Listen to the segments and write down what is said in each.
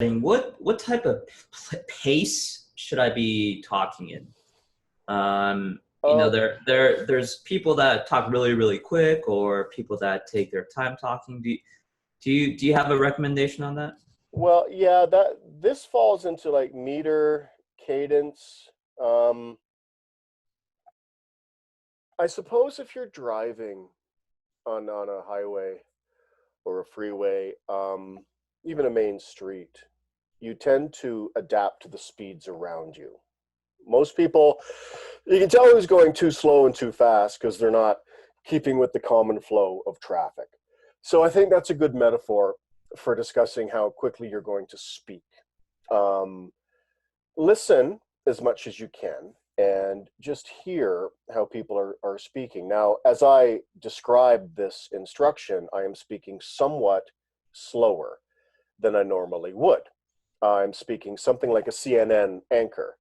what type of pace should I be talking in? Uh, There's people that talk really, really quick, or people that take their time talking. Do you have a recommendation on that? well, yeah, that this falls into like meter, cadence. Um, I suppose if you're driving on a highway or a freeway, even a main street, you tend to adapt to the speeds around you. Most people, you can tell who's going too slow and too fast because they're not keeping with the common flow of traffic. So I think that's a good metaphor for discussing how quickly you're going to speak. Um, Listen as much as you can and just hear how people are speaking. Now, as I describe this instruction, I am speaking somewhat slower than I normally would. I'm speaking something like a CNN anchor.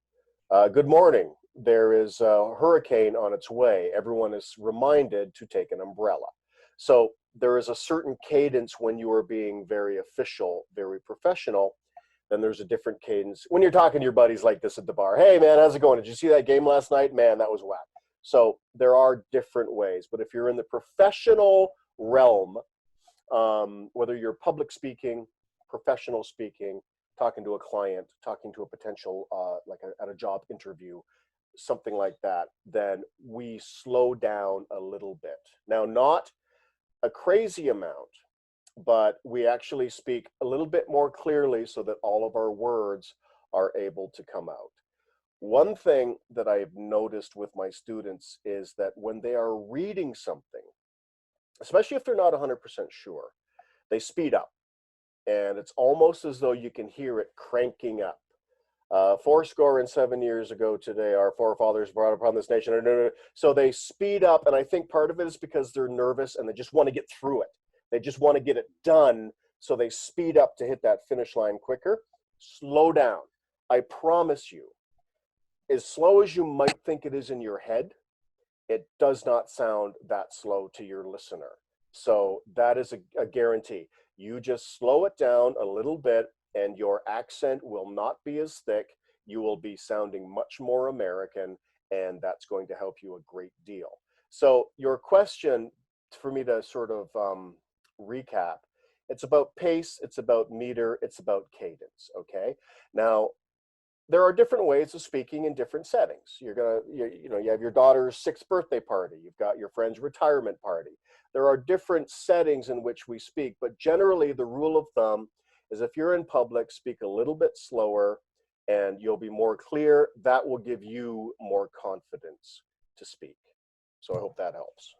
Good morning. There is a hurricane on its way. Everyone is reminded to take an umbrella. So there is a certain cadence when you are being very official, very professional. Then there's a different cadence when you're talking to your buddies like this at the bar. Hey, man, how's it going? Did you see that game last night? Man, that was whack. So there are different ways. But if you're in the professional realm, whether you're public speaking, professional speaking, talking to a client, talking to a potential, at a job interview, something like that, then we slow down a little bit. Now, not a crazy amount, but we actually speak a little bit more clearly so that all of our words are able to come out. One thing that I've noticed with my students is that when they are reading something, especially if they're not 100% sure, they speed up. And it's almost as though you can hear it cranking up. 7 years ago today, our forefathers brought upon this nation. So they speed up, and I think part of it is because they're nervous and they just want to get through it. They just want to get it done, so they speed up to hit that finish line quicker. Slow down. I promise you, as slow as you might think it is in your head, it does not sound that slow to your listener. So that is a guarantee. You just slow it down a little bit, and your accent will not be as thick. You will be sounding much more American, and that's going to help you a great deal. So your question, for me to sort of recap, it's about pace, it's about meter, it's about cadence. Okay. Now, there are different ways of speaking in different settings. You have your daughter's sixth birthday party. You've got your friend's retirement party. There are different settings in which we speak, but generally the rule of thumb is if you're in public, speak a little bit slower and you'll be more clear. That will give you more confidence to speak. So I hope that helps.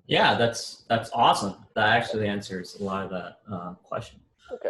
Yeah, that's awesome. That actually answers a lot of that question. Okay.